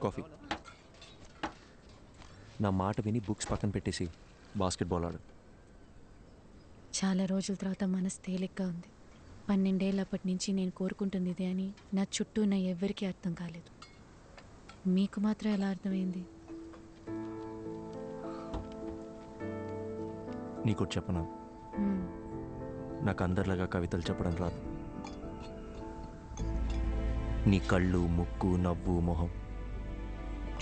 Coffee. నా మాట విని బుక్స్ పక్కన పెట్టేసి బాస్కెట్బాల్ ఆడు. చాలా రోజుల తర్వాత మనసు తేలిగ్గా ఉంది. 12 ఏళ్ళప్పటి నుంచి నేను కోరుకుంటుంది ఇదే అని నా చుట్టూ ఉన్న ఎవ్వరికీ అర్థం కాలేదు. మీకు మాత్రం ఎలా అర్థమైంది? నీకు చెప్పనా, నాకు అందరిలాగా కవితలు చెప్పడం రాదు. నీ కళ్ళు, ముక్కు, నవ్వు, మొహం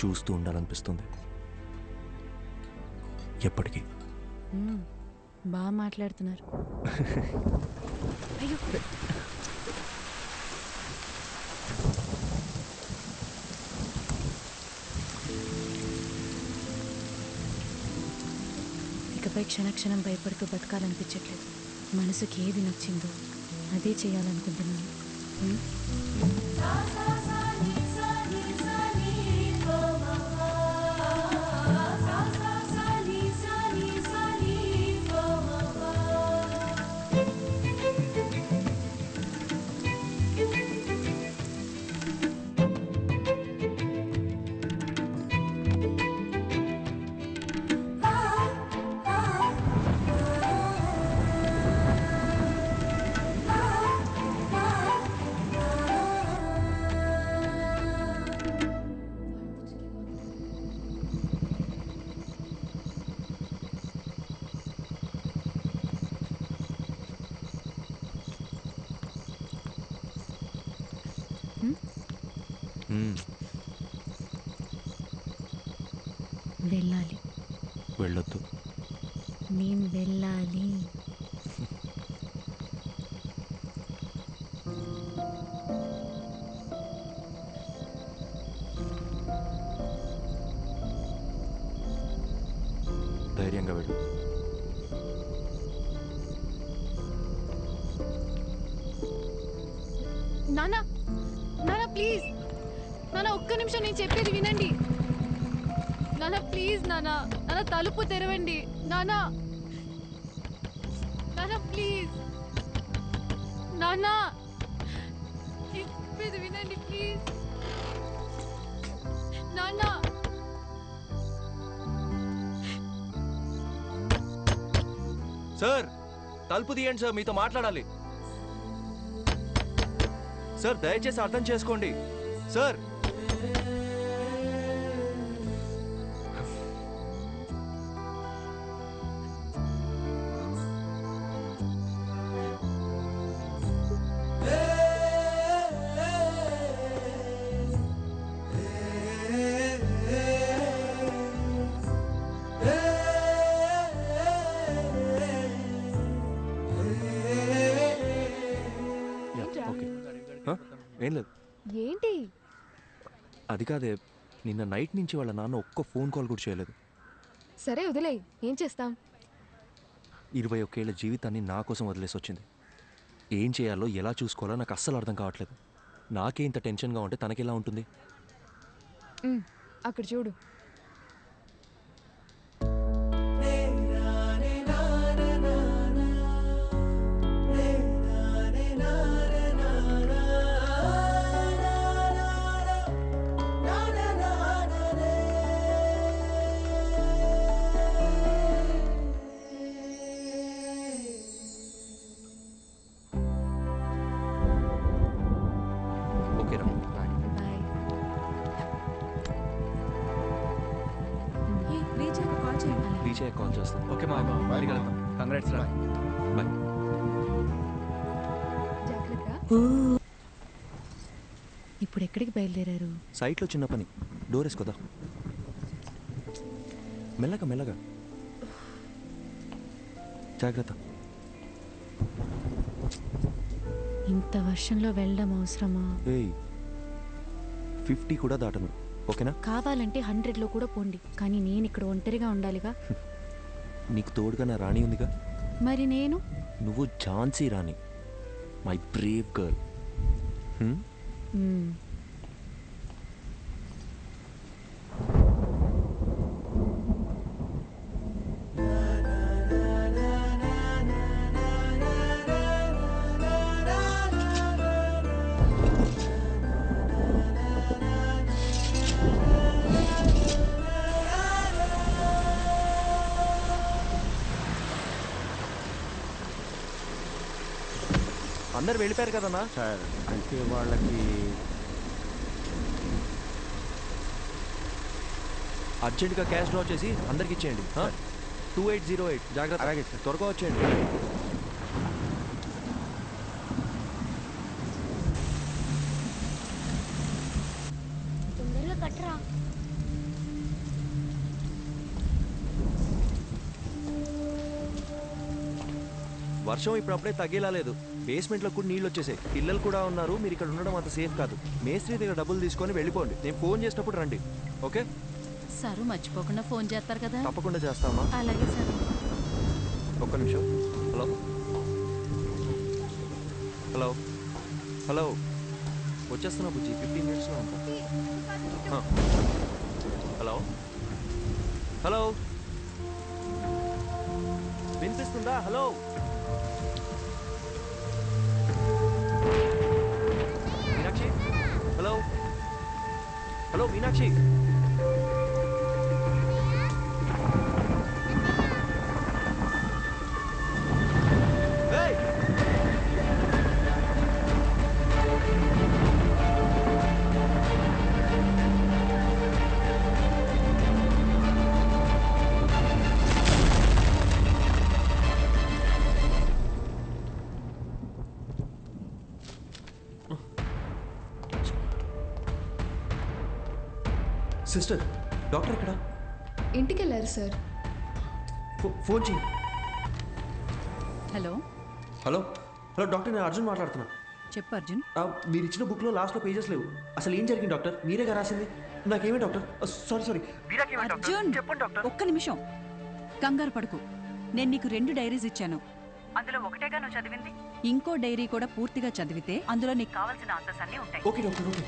చూస్తూ ఉండాలనిపిస్తుంది ఎప్పటికీ. బాగా మాట్లాడుతున్నారు. అయ్యో, ఇకపై క్షణక్షణం భయపడుతూ బతకాలనిపించట్లేదు. మనసుకి ఏది నచ్చిందో అదే చేయాలనుకుంటున్నాను. వెళ్ళాలి. వెళ్ళొద్దు. నేను వెళ్ళాలి. ధైర్యంగా వెళ్ళు. నానా, నానా ప్లీజ్, నానా ఒక్క నిమిషం నేను చెప్పేది వినండి. నానా ప్లీజ్, నానా, నానా తలుపు తెరవండి. నానా, నానా ప్లీజ్, నానా చెప్పేది వినండి ప్లీజ్. నానా, సార్ తలుపు తీయండి సార్, మీతో మాట్లాడాలి. సార్ దయచేసి అర్థం చేసుకోండి సార్. ఏం లేదు. ఏంటి? అది కాదే, నిన్న నైట్ నుంచి వాళ్ళ నాన్న ఒక్క ఫోన్ కాల్ కూడా చేయలేదు. సరే వదిలే, ఏం చేస్తాం. 21 ఏళ్ల జీవితాన్ని నా కోసం వదిలేసి వచ్చింది. ఏం చేయాలో ఎలా చూసుకోవాలో నాకు అస్సలు అర్థం కావట్లేదు. నాకే ఇంత టెన్షన్గా ఉంటే తనకెలా ఉంటుంది? అక్కడ చూడు. రీచ్ కాల్ చేస్తాం. ఓకే మా బాయ్, వెళ్తాం. కంగ్రాట్స్ రా. బాయ్. ఇప్పుడు ఎక్కడికి బయలుదేరారు? సైట్లో చిన్న పని, డోర్ వేసుకోదా. మెల్లగా మెల్లగా, జాగ్రత్త. ఇంత వర్షంలో వెళ్ళడం అవసరమా? 50 కూడా దాటను, ఓకేనా? కావాలంటే 100లో కూడా పోండి, కానీ నేను ఇక్కడ ఒంటరిగా ఉండాలిగా. నీకు తోడుగా నా రాణి ఉందిగా. మరి నేను? నువ్వు ఝాన్సీ రాణి, మై బ్రేవ్ గర్ల్. అందరు వెళ్ళిపోయారు కదన్నా. సార్ అంటే వాళ్ళకి అర్జెంటుగా క్యాష్ డ్రా చేసి అందరికి ఇచ్చేయండి. 2808 జాగ్రత్త. అలాగే సార్. త్వరగా వచ్చేయండి. తొందరగా కట్టరా. వర్షం ఇప్పుడప్పుడే తగ్గేలా లేదు. బేస్మెంట్లో కూడా నీళ్ళు వచ్చేసాయి. పిల్లలు కూడా ఉన్నారు. మీరు ఇక్కడ ఉండడం అంత సేఫ్ కాదు. మేస్త్రి దగ్గర డబ్బులు తీసుకొని వెళ్ళిపోండి. నేను ఫోన్ చేసినప్పుడు రండి. ఓకే? సారు మర్చిపోకుండా ఫోన్ చేస్తారు కదా. తప్పకుండా చేస్తామా. అలాగే సార్. ఒక్క నిమిషం. హలో హలో హలో వచ్చేస్తున్నా బుజ్జి. 15 మినిట్స్లో ఉంటా. హలో హలో వినిపిస్తుందా? Hello Meenakshi. Hello hello Meenakshi. Hey! Sister, doctor ఎక్కడ? ఇంటికి వెళ్ళారు సార్. ఫోన్ చేయి. హలో హలో హలో డాక్టర్, నేను అర్జున్ మాట్లాడుతున్నా. చెప్పు అర్జున్. మీరు ఇచ్చిన బుక్లో లాస్ట్లో పేజెస్ లేవు. అసలు ఏం జరిగింది డాక్టర్? మీరేగా రాసింది. నాకేమే డాక్టర్? సారీ. అర్జున్ ఒక్క నిమిషం, కంగారు పడుకు. నేను నీకు 2 డైరీస్ ఇచ్చాను. అందులో ఒకటేగా నువ్వు చదివింది. ఇంకో డైరీ కూడా పూర్తిగా చదివితే అందులో నీకు కావాల్సిన ఆన్సర్స్ అన్నీ ఉంటాయి. Okay doctor, okay.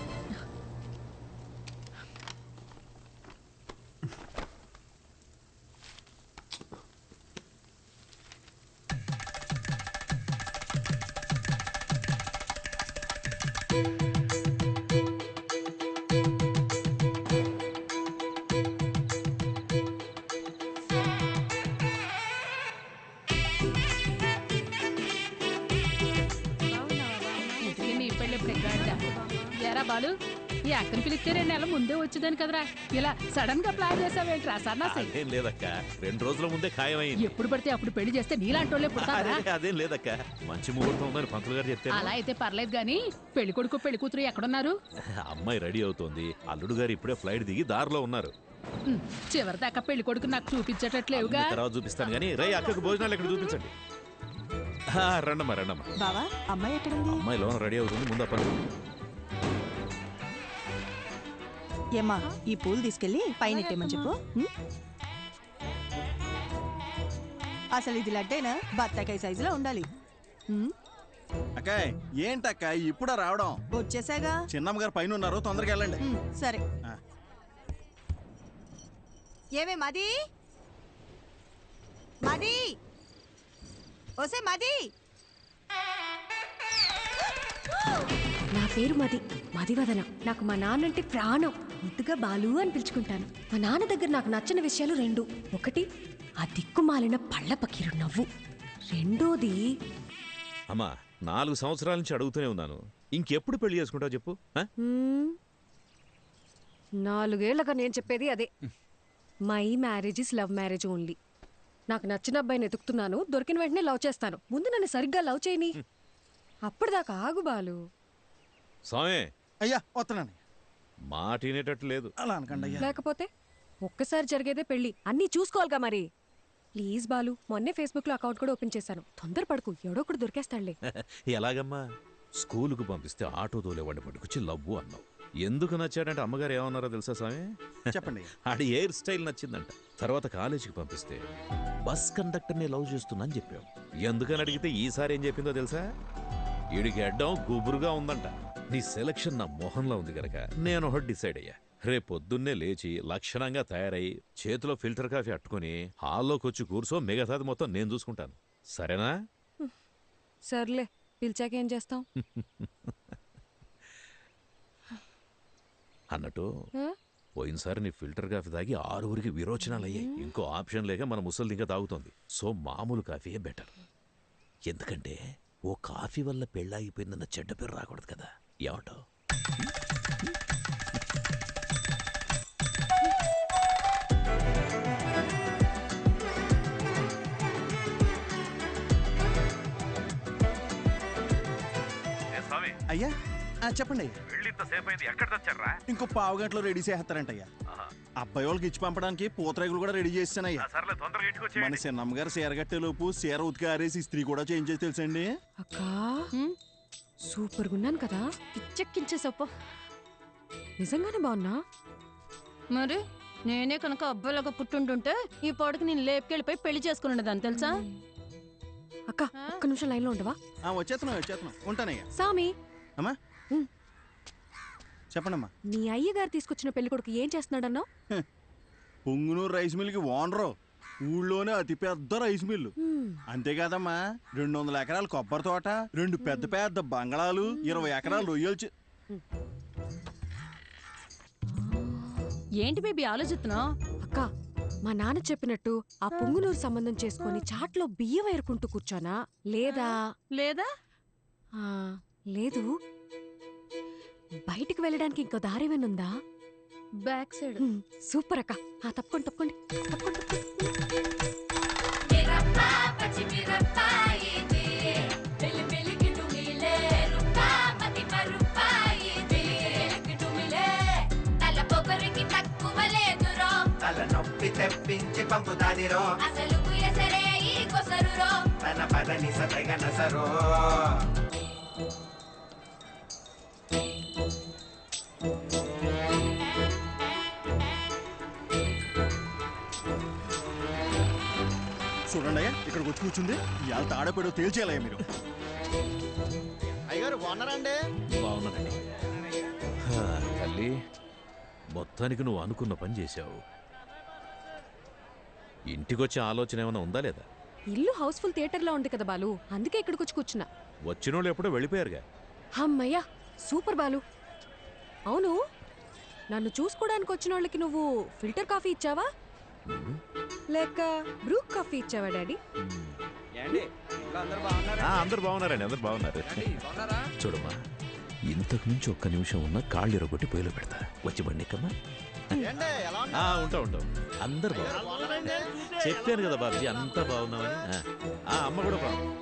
ఎరా బాలు, ఈ అక్కని పిలిస్తే 2 నెలల ముందే వచ్చేదాని కదరా. ఇలా సడన్ గా ప్లాన్ చేసావేంట్రా సన్నాసి? అదేం లేదక్క, 2 రోజుల ముందే ఖాయమైంది. ఎప్పుడు పడితే అప్పుడు పెళ్లి చేస్తే నీలాంటి వాళ్ళే పుడతారా? అదేం లేదక్క, మంచి ముహూర్తం ఉందని పంతులు గారు చెప్తే. అలా అయితే పర్లేదు గాని పెళ్లి కొడుకు పెళ్లి కూతురు ఎక్కడున్నారు? అమ్మాయి రెడీ అవుతోంది. అల్లుడు గారు ఇప్పుడే ఫ్లైట్ దిగి దారిలో ఉన్నారు. చివరి దాకా పెళ్లి కొడుకు నాకు చూపించేటట్లేవుగా. తర్వాత చూపిస్తాను గానీ రై అక్కకు భోజనాలు ఇక్కడ చూపించండి. రండమ్మా రండమ్మా. బావా, అమ్మాయి ఎక్కడుంది? అమ్మాయి లోన రెడీ అవుతుంది, ముందు పని. ఏమ్మా, ఈ పూలు తీసుకెళ్లి పైన ఎట్టేమని చెప్పు. అసలు ఇది లడ్డేనా? బత్తాకాయ సైజులో ఉండాలి. అక్కాయ్ ఏంటక్క ఇప్పుడు రావడం? వచ్చేసాగా. చిన్నమ్మ గారు పైన ఉన్నారు, తొందరగా వెళ్ళండి. సరే. ఏమే మది మది ఓసే మది. నా పేరు మదివదన. నాకు మా నాన్న అంటే ప్రాణం. ముద్దుగా బాలు అని పిలుచుకుంటాను. మా నాన్న దగ్గర నాకు నచ్చిన విషయాలు 2. ఒకటి, ఆ దిక్కుమాలిన పళ్ళ పకీరు నవ్వు. రెండోది, అమ్మా 4 సంవత్సరాల నుంచి అడుగుతూనే ఉన్నాను, ఇంకెప్పుడు పెళ్లి చేసుకుంటావు చెప్పు. 4 ఏళ్ళగా నేను చెప్పేది అదే. My marriage is love marriage only. నాకు నచ్చిన అబ్బాయిని ఎతుకుతున్నాను, దొరికిన వెంటనే లవ్ చేస్తాను. ముందు నన్ను సరిగ్గా లవ్ చేయని, అప్పటిదాకా ఆగు బాలు. స్వామి అయ్యా వస్తున్నాను. మాట వినేటట్టు లేదు. అలా అనకండి అయ్యా. లేకపోతే ఒక్కసారి జరిగేదే పెళ్లి, అన్నీ చూసుకోవాలిగా మరి. ప్లీజ్ బాలు, మొన్నే ఫేస్బుక్లో అకౌంట్ కూడా ఓపెన్ చేశాను. తొందరపడకు, ఎవడో ఒకడు దొరికేస్తాడులే. ఎలాగమ్మా? స్కూలుకు పంపిస్తే ఆటో తోలేవాడిని పట్టుకొచ్చి లవ్వు అన్నావు. ఎందుకు నచ్చాడంటే అమ్మగారు ఏమన్నారో తెలుసా స్వామి? చెప్పండి. ఆడి హెయిర్ స్టైల్ నచ్చిందంట. తర్వాత కాలేజీకి పంపిస్తే బస్ కండక్టర్ని లవ్ చేస్తున్నా అని చెప్పావు. ఎందుకని అడిగితే ఈసారి ఏం చెప్పిందో తెలుసా? ఈడికి అడ్డం గుబురుగా ఉందంట. నీ సెలక్షన్ నా మొహంలో ఉంది గనక నేను ఒకటి డిసైడ్ అయ్యా. రేపొద్దున్నే లేచి లక్షణంగా తయారై చేతిలో ఫిల్టర్ కాఫీ అట్టుకుని హాల్లోకి వచ్చి కూర్చో, మిగతాది మొత్తం నేను చూసుకుంటాను. సరేనా? సర్లే, పిలిచాకేం చేస్తాం? అన్నట్టు పోయినసారి నీ ఫిల్టర్ కాఫీ తాగి 6 విరోచనాలు అయ్యాయి. ఇంకో ఆప్షన్ లేక మన ముసలి ఇంకా తాగుతోంది. సో మామూలు కాఫీయే బెటర్. ఎందుకంటే ఓ కాఫీ వల్ల పెళ్ళాగిపోయిందన్న చెడ్డ పేరు రాకూడదు కదా, ఏమంటావు? అయ్యా చెప్పండి. ఇంకో పావు గంటలో రెడీ చేస్తారంటయ్యా. అబ్బాయి వాళ్ళకి ఇచ్చి పంపడానికి పూతరేగులు కూడా రెడీ చేస్తానయ్యా. మన చిన్నమ్మ గారు చీర కట్టే లోపు చీర ఉతికి ఆరేసి ఇస్త్రీ కూడా చేంజ్ చేసి తెలుసండి. అక్కా సూపర్గా ఉన్నాను కదా, పిచ్చెక్కించేసప్ప. నిజంగానే బాగున్నా? మరి నేనే కనుక అబ్బాయిలాగా పుట్టుంటుంటే ఈ పాడుకు నేను లేపుకెళ్ళిపోయి పెళ్లి చేసుకున్నదాన్ని తెలుసా? అక్క ఒక్క నిమిషం లైన్లో ఉండవా? వచ్చేస్తున్నాం ఉంటానయ్యా. సామి అమ్మా చెప్పండమ్మా. నీ అయ్యగారు తీసుకొచ్చిన పెళ్లి కొడుకు ఏం చేస్తున్నాడన్నావు? పొంగునూరు రైస్ మిల్కి ఓనరు, ఊళ్ళోనే అతి పెద్ద రైస్ మిల్లు. అంతేకాదమ్మా 200 ఎకరాల కొబ్బరి తోట, 2 పెద్ద పెద్ద బంగళాలు, 20 ఎకరాలు రొయ్యలు. ఏంటి బేబీ ఆలోచిస్తున్నావు? అక్క మా నాన్న చెప్పినట్టు ఆ పొంగునూరు సంబంధం చేసుకొని చాట్లో బియ్యం ఏరుకుంటూ కూర్చోనా లేదా లేదా లేదు బయటికి వెళ్ళడానికి ఇంకో దారేమనుందా? Back side. సూపర్ అక్క. తప్పకుండా తప్పకుండా తప్పకుండా. తలనొప్పి తెప్పించి పంపుతాదిరో అసలు ఎసరే ఈ కొసరురో తన పదని సతగనసరో. చూడండి అయ్యా, ఇక్కడికి వచ్చి కూర్చుంది. ఇవాళ తాడపేడో తేల్చేయాలయ్యా మీరు. అయ్యగారు బాగున్నారండి? బాగున్నానండి. తల్లి, మొత్తానికి నువ్వు అనుకున్న పని చేశావు. ఇంటికొచ్చే ఆలోచన ఏమైనా ఉందా లేదా? ఇల్లు హౌస్ఫుల్ థియేటర్లో ఉంది కదా బాలు, అందుకే ఇక్కడికి వచ్చి కూర్చున్నా. వచ్చినోళ్ళు ఎప్పుడో వెళ్ళిపోయారుగా. అమ్మయ్యా సూపర్ బాలు. అవును, నన్ను చూసుకోవడానికి వచ్చిన వాళ్ళకి నువ్వు ఫిల్టర్ కాఫీ ఇచ్చావా లేక బ్రూ కాఫీ ఇచ్చావా డాడీ? అందరు బాగున్నారండి, అందరు బాగున్నారు. చూడమ్మా, ఇంతకు మించి ఒక్క నిమిషం ఉన్న కాళ్ళు ఎరగొట్టి పొయ్యిలో పెడతా. వచ్చి బండి కమ్మా. ఉంటాం. అందరు బాగున్నారు. చెప్పాను కదా బాబుజీ, అంతా బాగున్నామని. అమ్మ కూడా బాగుంది.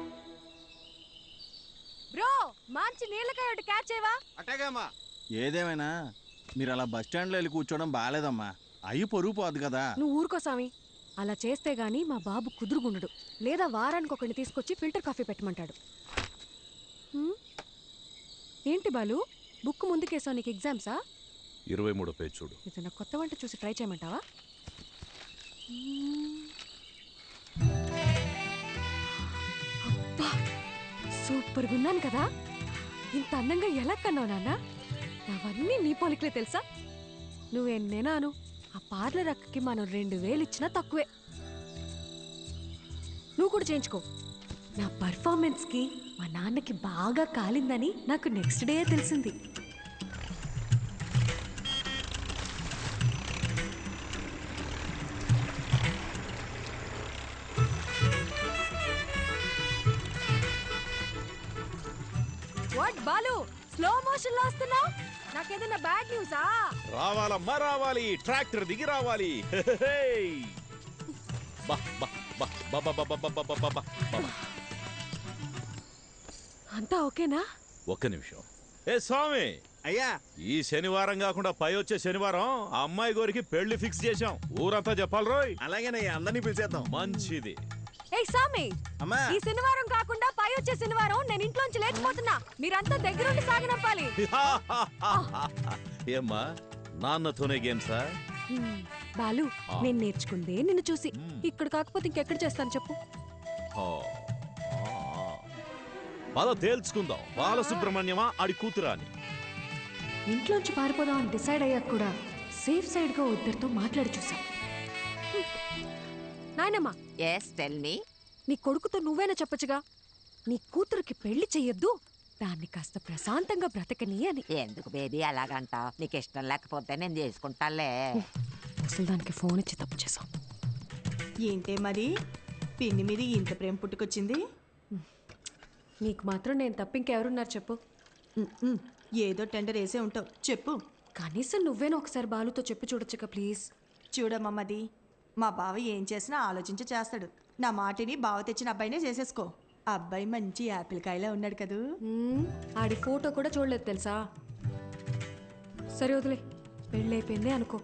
బ్రో మంచి నీళ్ళకాయ ఒకటి క్యాచ్ చేయవా? అట్టేగమ్మా. ఏదేమైనా మీరు అలా బస్ స్టాండ్లో వెళ్ళి కూర్చోవడం బాగాలేదమ్మా. అయ్యి పొరుగు పోదు కదా. నువ్వు ఊరుకో స్వామి. అలా చేస్తే గానీ మా బాబు కుదురుగుండడు. లేదా వారానికి ఒకరిని తీసుకొచ్చి ఫిల్టర్ కాఫీ పెట్టమంటాడు. ఏంటి బాలు, బుక్ ముందుకేసావు? నీకు ఎగ్జామ్సా? 23వ పేజ్ చూడు. ఏదైనా కొత్త వంట చూసి ట్రై చేయమంటావా? అబ్బా సూపర్గా ఉన్నాను కదా. ఇంత అందంగా ఎలా కన్నావు నాన్న? అవన్నీ నీ పోలికలే తెలుసా? నువ్వెన్నేనాను ఆ పార్లర్ అక్కకి మనం 2000 ఇచ్చినా తక్కువే. నువ్వు కూడా చేయించుకో. నా పర్ఫార్మెన్స్కి మా నాన్నకి బాగా కాలిందని నాకు నెక్స్ట్ డే తెలిసింది. వాట్ బాలు, స్లో మోషన్ లో వస్తున్నావు? నాకేదైనా బ్యాడ్ న్యూసా? రావాలమ్మా రావాలి, ట్రాక్టర్ దిగి రావాలి. అంతా ఓకేనా? ఒక్క నిమిషం. ఏ స్వామి, అయ్యా ఈ శనివారం కాకుండా పై వచ్చే శనివారం ఆ అమ్మాయి గోరికి పెళ్లి ఫిక్స్ చేశాం. ఊరంతా చెప్పాలి రోయ్. అలాగేనయ్యా, అందరినీ పిలిచేద్దాం. మంచిది. ఏ సామి, అమ్మా ఈ శనివారం కాకుండా పై వచ్చే శనివారం నేను ఇంట్లోంచి లేచిపోతున్నా. మీరంతా దగ్గరుండి సాగనంపాలి. ఏమ్మా, నాన్నతోనే గేమ్సా? బాలు, నేను నేర్చుకుందే నిన్ను చూసి. ఇక్కడ కాకపోతే ఇంకెక్కడ చేస్తాను చెప్పు? పద తేల్చుకుందాం. బాలసుబ్రహ్మణ్యమా ఆడి కూతురా అని. ఇంట్లోంచి పారిపోదాం అని డిసైడ్ అయ్యాక కూడా సేఫ్ సైడ్ గా ఇద్దరితో మాట్లాడి చూసా. నాయనమ్మా, నీ కొడుకుతో నువ్వేనా చెప్పచ్చుగా, నీ కూతురికి పెళ్లి చెయ్యొద్దు, దాన్ని కాస్త ప్రశాంతంగా బ్రతకని అని. ఎందుకు బేబీ అలాగంటావు? నీకు ఇష్టం లేకపోతే నేను చేసుకుంటాలే. అసలు దానికి ఫోన్ ఇచ్చి తప్పు చేసాం. ఏంటే మరి పిన్ని మీద ఇంత ప్రేమ పుట్టుకొచ్చింది? నీకు మాత్రం నేను తప్ప ఇంకెవరున్నారు చెప్పు. ఏదో టెండర్ వేసే ఉంటావు చెప్పు. కనీసం నువ్వేనా ఒకసారి బాలుతో చెప్పి చూడొచ్చుగా ప్లీజ్. చూడమ్మమ్మది, మా బావ ఏం చేసినా ఆలోచించి చేస్తాడు. నా మాటిని బావ తెచ్చిన అబ్బాయినే చేసేసుకో. అబ్బాయి మంచి యాపిల్ కాయలా ఉన్నాడు కదూ. ఆడి ఫోటో కూడా చూడలేదు తెలుసా. సరే వదిలే, పెళ్ళైపోయిందే అనుకో.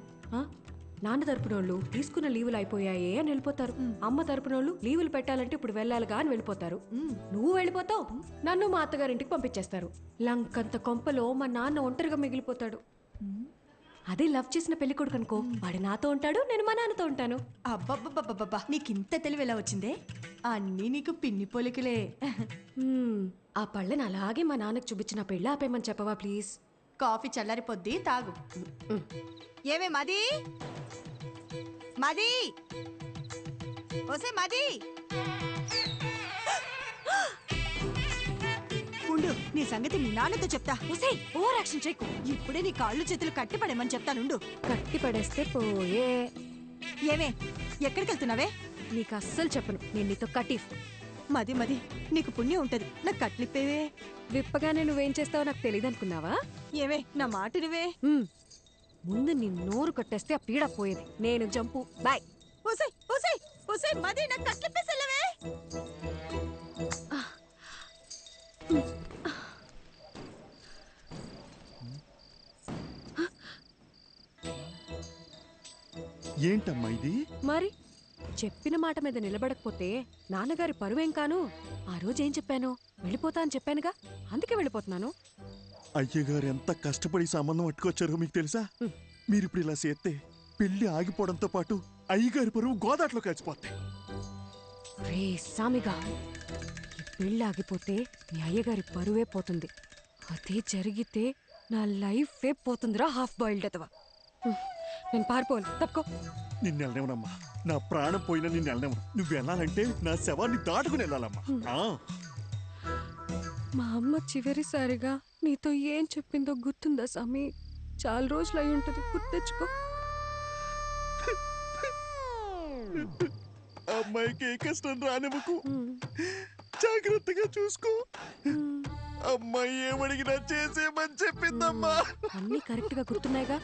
నాన్న తరపునోళ్ళు తీసుకున్న లీవులు అయిపోయాయే అని వెళ్ళిపోతారు. అమ్మ తరపునోళ్ళు లీవులు పెట్టాలంటే ఇప్పుడు వెళ్ళాలిగా అని వెళ్ళిపోతారు. నువ్వు వెళ్ళిపోతావు, నన్ను మా అత్తగారింటికి పంపించేస్తారు. లంకంత కొంపలో మా నాన్న ఒంటరిగా మిగిలిపోతాడు. అదే లవ్ చేసిన పెళ్లి కొడుకు అనుకో, వాడు నాతో ఉంటాడు, నేను మా నాన్నతో ఉంటాను. అబ్బబ్బబ్బబ్బబ్బా, నీకింత తెలివి ఎలా వచ్చిందే? అన్నీ నీకు పిన్ని పోలికలే. ఆ పళ్ళని అలాగే మా నాన్నకు చూపించిన పెళ్ళి ఆపేయమని చెప్పవా ప్లీజ్. కాఫీ చల్లారిపోద్ది, తాగు. ఏమే మది, మది, ఓసే మది, ఉండు, నీ సంగతి మీ నాన్నతో చెప్తా. ఓసే ఓవర్ యాక్షన్ చేయకు. ఇప్పుడే నీ కాళ్ళు చేతులు కట్టి పడేమని చెప్తానుండు. కట్టి పడేస్తే పోయే. ఏమే, ఎక్కడికి వెళ్తున్నావే? నీకు అస్సలు చెప్పను, నేను నీతో కటీఫ్. మది మది, నీకు పుణ్యం ఉంటది, నాకు కట్లిప్పేవే. విప్పగానే నువ్వేం చేస్తావో నాకు తెలియదు అనుకున్నావా? ఏమే, నా మాట నువ్వే. ముందు నీ నోరు కట్టేస్తే ఆ పీడ పోయేది. నేను జంపు, బాయ్. ఓసే ఓసే ఓసే మది, నాకు కట్లిప్పేసెళ్ళవే. ఏంటమ్మా ఇది? మరి చెప్పిన మాట మీద నిలబడకపోతే నాన్నగారి పరువేం కాను. ఆ రోజు ఏం చెప్పాను? వెళ్ళిపోతా అని చెప్పానుగా, అందుకే వెళ్ళిపోతున్నాను. అయ్యగారు ఎంత కష్టపడి సంబంధం పట్టుకొచ్చారో మీకు తెలుసా? మీరిప్పుడు ఇలా చేస్తే పెళ్లి ఆగిపోవడంతో పాటు అయ్యగారి పరువు గోదాట్లో కలిసిపోతాయి. రే సామిగా, ఈ పెళ్ళి ఆగిపోతే మీ అయ్యగారి పరువే పోతుంది. అదే జరిగితే నా లైఫే పోతుందిరా హాఫ్ బాయిల్డ్ ఎదవా. నేను పారిపోవాలి, తప్పుకో. నిన్ను వెళ్ళనివ్వనమ్మా, నా ప్రాణం పోయినా నిన్ను వెళ్ళనివ్వను. నువ్వు వెళ్ళాలంటే నా శవాన్ని దాటుకుని వెళ్ళాలమ్మా. మా అమ్మ చివరిసారిగా నీతో ఏం చెప్పిందో గుర్తుందా సామి? చాలా రోజులు అయి ఉంటుంది, గుర్తెచ్చుకో. అమ్మాయికి ఏ కష్టం రానివ్వకు, జాగ్రత్తగా చూసుకో. అమ్మాయి ఏమడిగినా చేసేమని చెప్పిందమ్మా. అన్ని కరెక్ట్ గా గుర్తున్నాయిగా.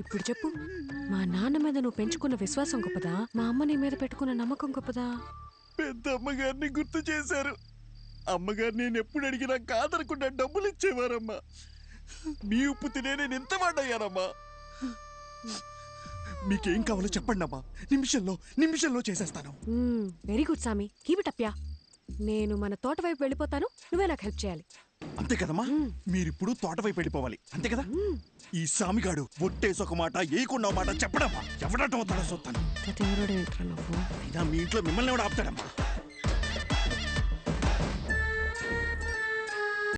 ఇప్పుడు చెప్పు, మా నాన్న మీద నువ్వు పెంచుకున్న విశ్వాసం గొప్పదా, మా అమ్మ నీ మీద పెట్టుకున్న నమ్మకం గొప్పదా? పెద్ద అమ్మగారిని గుర్తు చేశారు. అమ్మగారు నేను ఎప్పుడు అడిగినా కాదనకుండా డబ్బులు ఇచ్చేవారమ్మా. మీ ఉప్పు తినే నేను ఎంత వాడయ్యానమ్మా. మీకేం కావాలో చెప్పండి అమ్మా, నిమిషంలో చేసేస్తాను. వెరీ గుడ్ సామి, కీప్ ఇట్ అప్ యా. నేను మన తోట వైపు వెళ్ళిపోతాను, నువ్వే నాకు హెల్ప్ చేయాలి. అంతే కదమ్మా? మీరిప్పుడు తోట వైపు వెళ్ళిపోవాలి, అంతే కదా? ఈ సామిగాడు ఒట్టేసి ఒక మాట ఏయకుండా మాట చెప్పడమ్మా. ఎవడటం అవుతాడో చూస్తాను. నువ్వు అయినా మీ ఇంట్లో మిమ్మల్ని ఎవడు ఆపుతాడమ్మా?